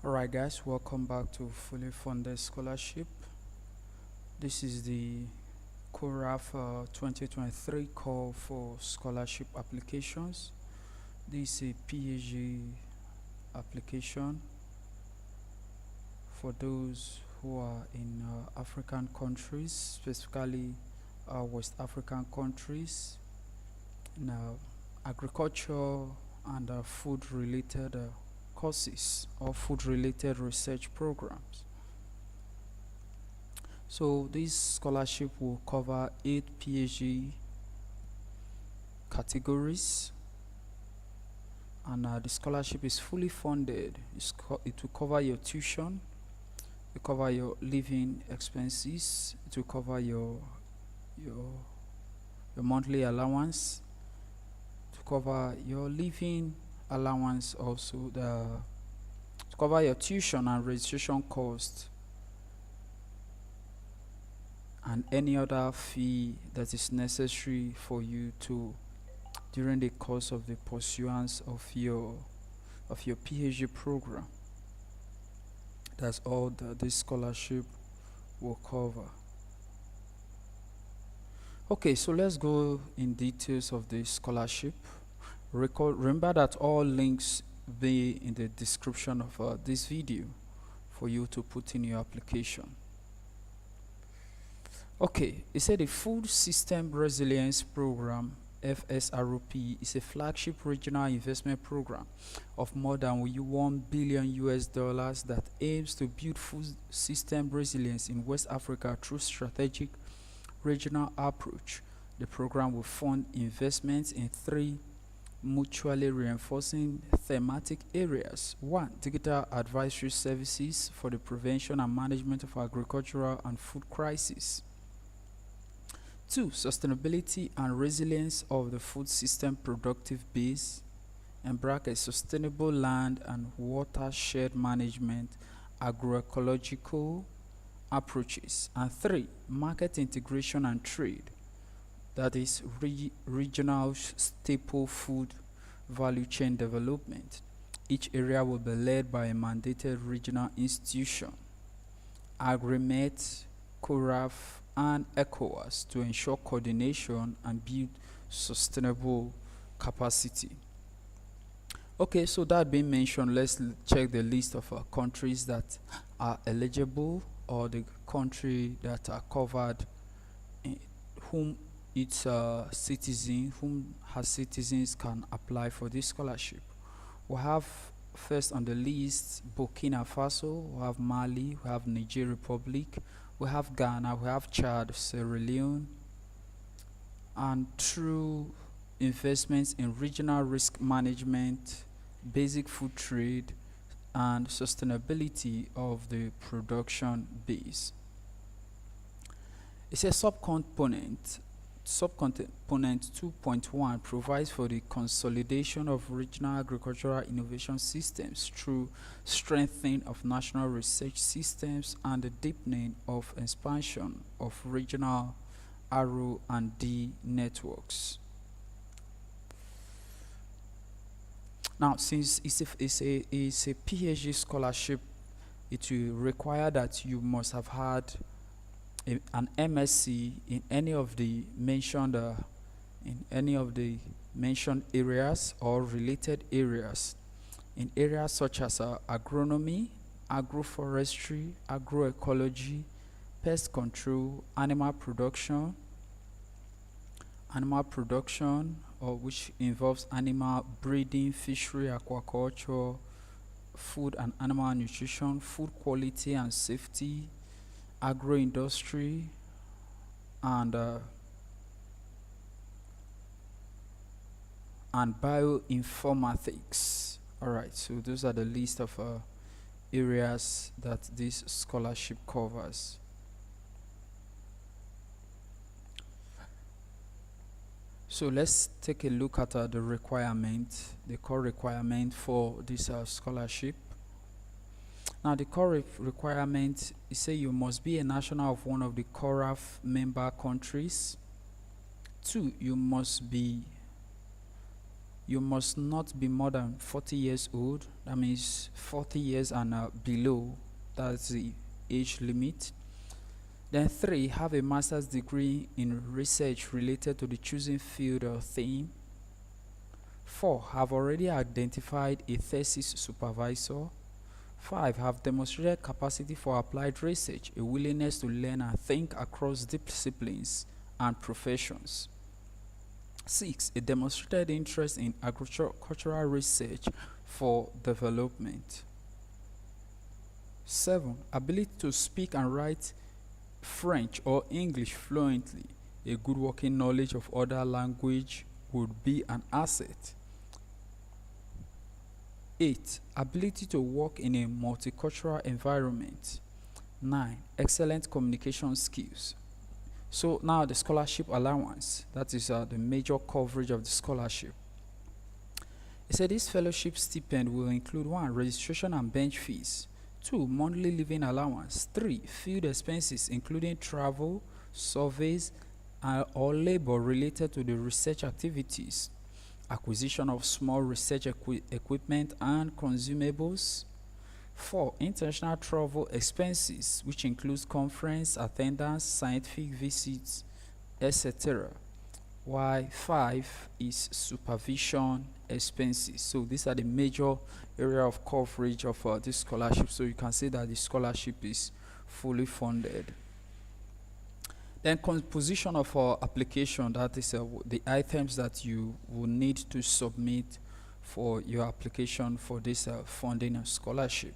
Alright guys, welcome back to Fully Funded Scholarship. This is the CORAF 2023 call for scholarship applications. This is a PhD application for those who are in African countries, specifically West African countries, in agriculture and food related courses or food related research programs. So this scholarship will cover 8 PhD categories, and the scholarship is fully funded. It will cover your tuition, it will cover your living expenses, it will cover your monthly allowance, to cover your living allowance, also to cover your tuition and registration cost, and any other fee that is necessary for you to during the course of the pursuance of your PhD program. That's all that this scholarship will cover. Okay, so let's go in details of the scholarship. Remember that all links be in the description of this video for you to put in your application. Okay, it said the Food System Resilience Program FSRP is a flagship regional investment program of more than $1 billion that aims to build food system resilience in West Africa through strategic regional approach. The program will fund investments in 3 mutually reinforcing thematic areas. 1. Digital advisory services for the prevention and management of agricultural and food crises. 2. Sustainability and resilience of the food system productive base, in brackets sustainable land and watershed management, agroecological approaches. And 3. Market integration and trade, that is regional staple food value chain development. Each area will be led by a mandated regional institution, AgriMet, CORAF, and ECOWAS, to ensure coordination and build sustainable capacity. Okay, so that being mentioned, let's check the list of countries that are eligible, or the country that are covered, whom its whom has citizens can apply for this scholarship. We have first on the list Burkina Faso, we have Mali, we have Niger Republic, we have Ghana, we have Chad, Sierra Leone. And through investments in regional risk management, basic food trade, and sustainability of the production base. It's a subcomponent 2.1 provides for the consolidation of regional agricultural innovation systems through strengthening of national research systems and the deepening of expansion of regional R&D networks. Now, since it's a PhD scholarship, it will require that you must have had an MSc in any of the mentioned areas or related areas, in areas such as agronomy, agroforestry, agroecology, pest control, animal production, or which involves animal breeding, fishery, aquaculture, food and animal nutrition, food quality and safety, agro-industry, and bioinformatics. Alright, so those are the list of areas that this scholarship covers. So let's take a look at the core requirement for this scholarship. Now, the core requirement is say you must be a national of one of the CORAF member countries. 2, you must be You must not be more than 40 years old. That means 40 years and below. That's the age limit. Then 3, have a master's degree in research related to the chosen field or theme. 4, have already identified a thesis supervisor. 5, have demonstrated capacity for applied research, a willingness to learn and think across disciplines and professions. 6, a demonstrated interest in agricultural research for development. 7, ability to speak and write French or English fluently. A good working knowledge of other language would be an asset. 8, ability to work in a multicultural environment. 9, excellent communication skills. So now the scholarship allowance, that is the major coverage of the scholarship. It said this fellowship stipend will include 1, registration and bench fees. 2, monthly living allowance. 3, field expenses including travel, surveys, or labor related to the research activities. Acquisition of small research equipment and consumables. 4, international travel expenses, which includes conference attendance, scientific visits, etc. While 5 is supervision expenses. So these are the major area of coverage of this scholarship. So you can see that the scholarship is fully funded. Then composition of our application, that is the items that you will need to submit for your application for this funding and scholarship.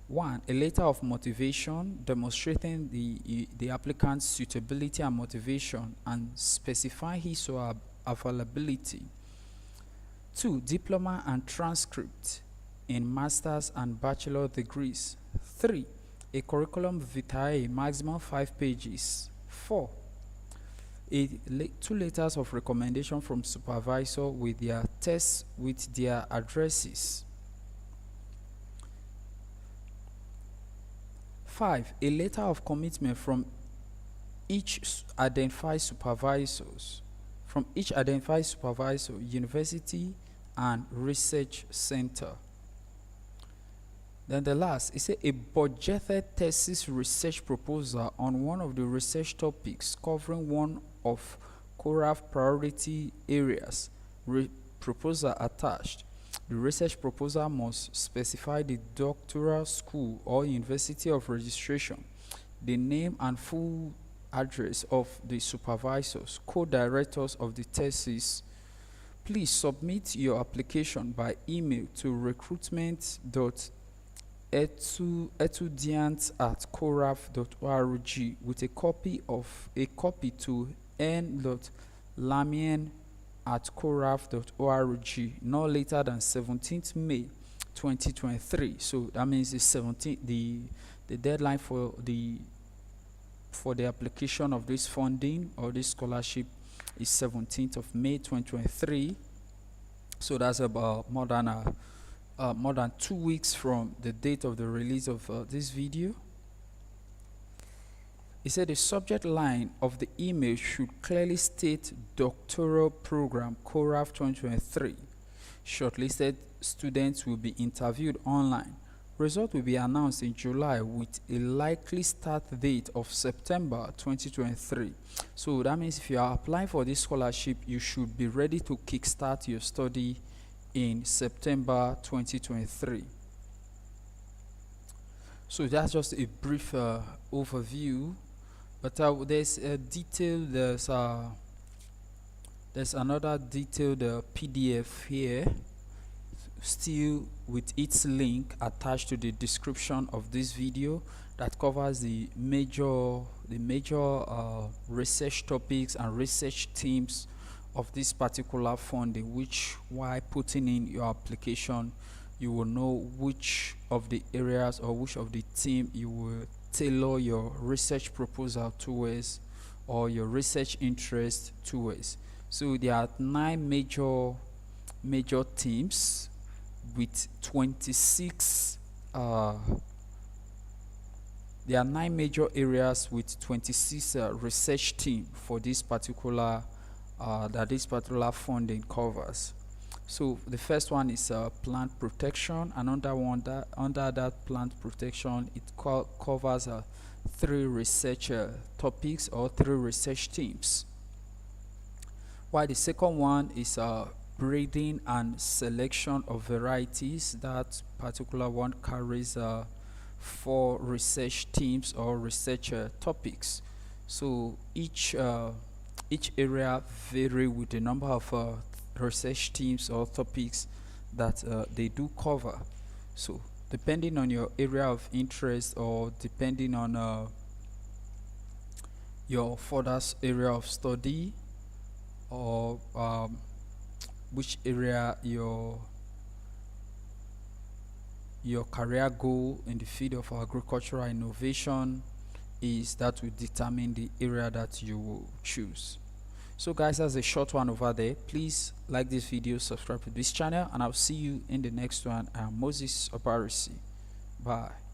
1, a letter of motivation demonstrating the applicant's suitability and motivation and specify his or her availability. 2, diploma and transcript in master's and bachelor degrees. 3, a curriculum vitae, maximum 5 pages. 4, 2 letters of recommendation from supervisor with their tests with their addresses. 5, a letter of commitment from each identified supervisors, university and research center. Then the last is a budgeted thesis research proposal on one of the research topics covering one of CORAF priority areas. Proposal attached. The research proposal must specify the doctoral school or university of registration, the name and full address of the supervisors, co-directors of the thesis. Please submit your application by email to recruitment.etudiants@coraf.org with a copy to n.lamien@coraf.org no later than 17th May 2023. So that means the deadline for the application of this funding or this scholarship is 17th of May 2023. So that's about more than 2 weeks from the date of the release of this video. It said the subject line of the email should clearly state Doctoral Program CORAF 2023. Shortlisted students will be interviewed online. Result will be announced in July with a likely start date of September 2023. So that means if you are applying for this scholarship, you should be ready to kickstart your study in September 2023. So that's just a brief overview, but there's a detailed, there's another detailed PDF here, still with its link attached to the description of this video, that covers the major research topics and research themes of this particular funding, which while putting in your application you will know which of the areas or which of the theme you will tailor your research proposal towards or your research interest towards. So there are 9 major themes with 26 there are 9 major areas with 26 research team for this particular that this particular funding covers. So the first one is plant protection, and under that plant protection, it covers 3 research topics or 3 research teams. While the second one is breeding and selection of varieties. That particular one carries 4 research teams or research topics. So each area vary with the number of research teams or topics that they do cover. So depending on your area of interest, or depending on your further area of study, or which area your career goal in the field of agricultural innovation is, that will determine the area that you will choose. So guys, that's a short one over there. Please like this video, subscribe to this channel, and I'll see you in the next one. I'm Moses Obarisi. Bye.